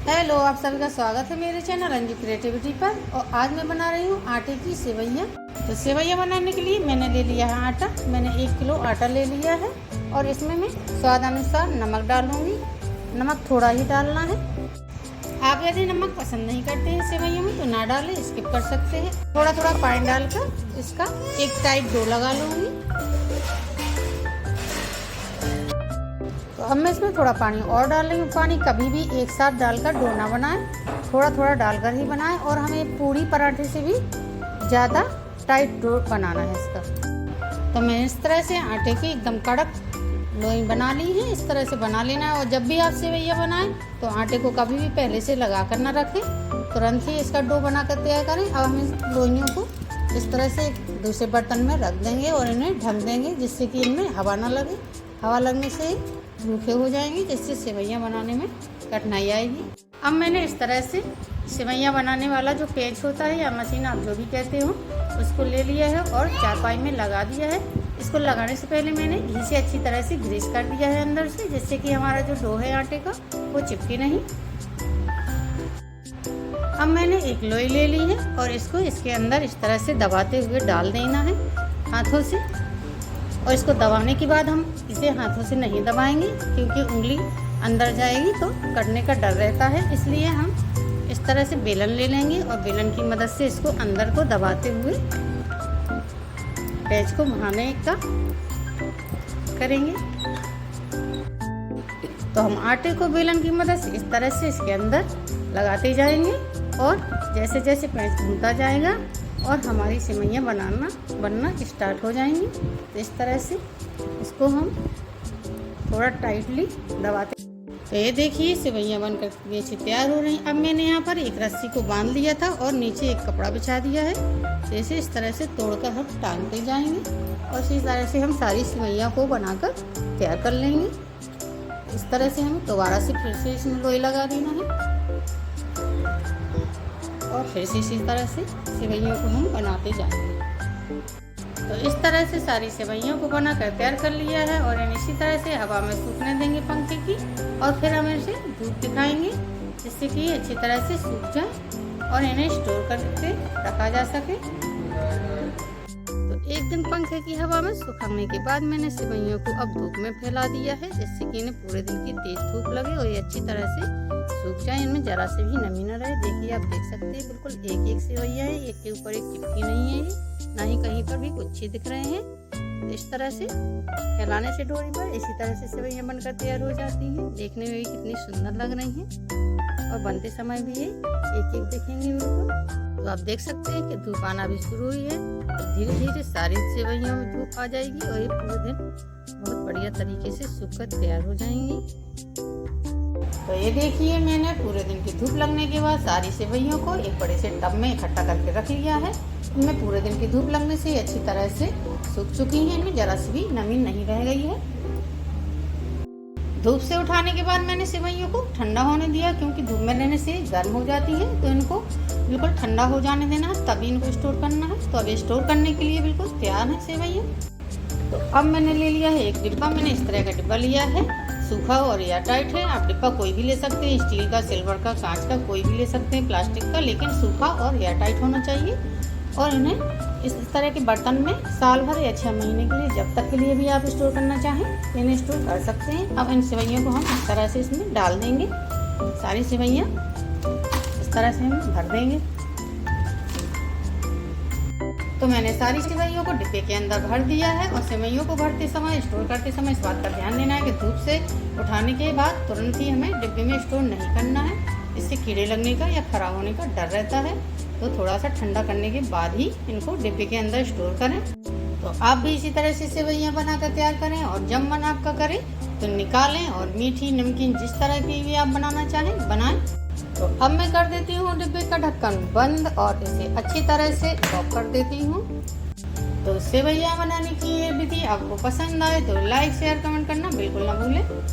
Hello, आप सभी का स्वागत है मेरे चैनल अंजू क्रिएटिविटी पर। और आज मैं बना रही हूँ आटे की सेवइयाँ। तो सेवइयाँ बनाने के लिए मैंने ले लिया है आटा। मैंने 1 किलो आटा ले लिया है और इसमें मैं स्वाद अनुसार नमक डालूँगी। नमक थोड़ा ही डालना है। आप यदि नमक पसंद नहीं करते हैं सेवइयों में तो ना डालें, स्किप कर सकते हैं। थोड़ा थोड़ा पानी डालकर इसका एक टाइट डो लगा लूँगी। तो अब मैं इसमें थोड़ा पानी और डाल रही हूँ। पानी कभी भी एक साथ डालकर डो ना बनाएं, थोड़ा थोड़ा डालकर ही बनाएं। और हमें पूरी पराठे से भी ज़्यादा टाइट डो बनाना है इसका। तो मैं इस तरह से आटे की एकदम कड़क लोई बना ली है। इस तरह से बना लेना है। और जब भी आप सेवइयाँ बनाएं तो आटे को कभी भी पहले से लगा कर ना रखें, तुरंत ही इसका डो बना कर तैयार करें। अब हम इस लोइयों को इस तरह से एक दूसरे बर्तन में रख देंगे और इन्हें ढक देंगे, जिससे कि इनमें हवा ना लगे। हवा लगने से रूखे हो जाएंगे, जिससे सेवइयाँ बनाने में कठिनाई आएगी। अब मैंने इस तरह से सेवइयाँ बनाने वाला जो पेच होता है या मशीन, आप जो भी कहते हो, उसको ले लिया है और चारपाई में लगा दिया है। इसको लगाने से पहले मैंने घी से अच्छी तरह से ग्रीस कर दिया है अंदर से, जिससे कि हमारा जो डो है आटे का वो चिपके नहीं। अब मैंने एक लोई ले ली है और इसको इसके अंदर इस तरह से दबाते हुए डाल देना है हाथों से। और इसको दबाने के बाद हम इसे हाथों से नहीं दबाएंगे, क्योंकि उंगली अंदर जाएगी तो कटने का डर रहता है। इसलिए हम इस तरह से बेलन ले लेंगे और बेलन की मदद से इसको अंदर को दबाते हुए पेच को घुमाने का करेंगे। तो हम आटे को बेलन की मदद से इस तरह से इसके अंदर लगाते जाएंगे और जैसे जैसे पेच घूमता जाएगा और हमारी सेवइयाँ बनना स्टार्ट हो जाएंगी। तो इस तरह से इसको हम थोड़ा टाइटली दबाते। तो ये देखिए सेवइयाँ बनकर नीचे तैयार हो रही हैं। अब मैंने यहाँ पर एक रस्सी को बांध लिया था और नीचे एक कपड़ा बिछा दिया है। जैसे इस तरह से तोड़कर हम टांगते जाएंगे और इसी तरह से हम सारी सेवइयाँ को बनाकर तैयार कर लेंगे। इस तरह से हमें दोबारा से फिर से इसमें लोई लगा देना है और फिर से इसी तरह से सेवइयों को हम बनाते जाएंगे। तो इस तरह से सारी सेवइयों को बनाकर तैयार कर लिया है और इन्हें इसी तरह से हवा में सूखने देंगे पंखे की। और फिर हम इसे धूप दिखाएंगे, जिससे कि अच्छी तरह से सूख जाए और इन्हें स्टोर करके रखा जा सके। तो एक दिन पंखे की हवा में सुखाने के बाद मैंने सेवइयों को अब धूप में फैला दिया है, जिससे कि इन्हें पूरे दिन की तेज धूप लगे और ये अच्छी तरह से सूख जाए, इनमें जरा से भी नमी न रहे। देखिए, आप देख सकते हैं बिल्कुल एक एक सेवइयाँ है, एक के ऊपर एक चिपकी नहीं है, ना ही कहीं पर भी कुछ दिख रहे हैं। तो इस तरह से फैलाने से डोरी पर इसी तरह से सेवइयाँ बनकर तैयार हो जाती हैं। देखने में भी कितनी सुंदर लग रही हैं और बनते समय भी ये एक एक दिखेंगी बिल्कुल। तो आप देख सकते हैं कि धूप आना भी शुरू हुई है। धीरे धीरे सारी सेवइयों में धूप आ जाएगी और ये पूरे दिन बहुत बढ़िया तरीके से सूख कर तैयार हो जाएंगी। तो ये देखिए, मैंने पूरे दिन की धूप लगने के बाद सारी सेवइयों को एक बड़े से टब में इकट्ठा करके रख लिया है। इनमें पूरे दिन की धूप लगने से अच्छी तरह से सूख चुकी हैं, इनमें जरा सी भी नमी नहीं रह गई है। धूप से उठाने के बाद मैंने सेवइयों को ठंडा होने दिया, क्योंकि धूप में रहने से गर्म हो जाती है। तो इनको बिल्कुल ठंडा हो जाने देना है, तभी इनको स्टोर करना है। तो अब स्टोर करने के लिए बिल्कुल तैयार है सेवइयाँ। तो अब मैंने ले लिया है एक डिब्बा। मैंने इस तरह का डिब्बा लिया है, सूखा और एयर टाइट है। आप डिब्बा कोई भी ले सकते हैं, स्टील का, सिल्वर का, कांच का, कोई भी ले सकते हैं, प्लास्टिक का, लेकिन सूखा और एयर टाइट होना चाहिए। और इन्हें इस तरह के बर्तन में साल भर या 6 महीने के लिए, जब तक के लिए भी आप स्टोर करना चाहें, इन्हें स्टोर कर सकते हैं। अब इन सेवइयों को हम इस तरह से इसमें डाल देंगे। सारी सेवइयाँ इस तरह से हम भर देंगे। तो मैंने सारी सेवइयों को डिब्बे के अंदर भर दिया है। और सेवइयों को भरते समय, स्टोर करते समय इस बात का ध्यान देना है कि धूप से उठाने के बाद तुरंत ही हमें डिब्बे में स्टोर नहीं करना है। इससे कीड़े लगने का या खराब होने का डर रहता है। तो थोड़ा सा ठंडा करने के बाद ही इनको डिब्बे के अंदर स्टोर करें। तो आप भी इसी तरह से सेवइयाँ बनाकर तैयार करें और जब मन आपका करे तो निकालें और मीठी, नमकीन, जिस तरह की भी आप बनाना चाहें बनाएं। तो अब मैं कर देती हूँ डिब्बे का ढक्कन बंद और इसे अच्छी तरह से लॉक कर देती हूँ। तो सेवइयाँ बनाने की ये विधि आपको पसंद आए तो लाइक, शेयर, कमेंट करना बिल्कुल ना भूलें।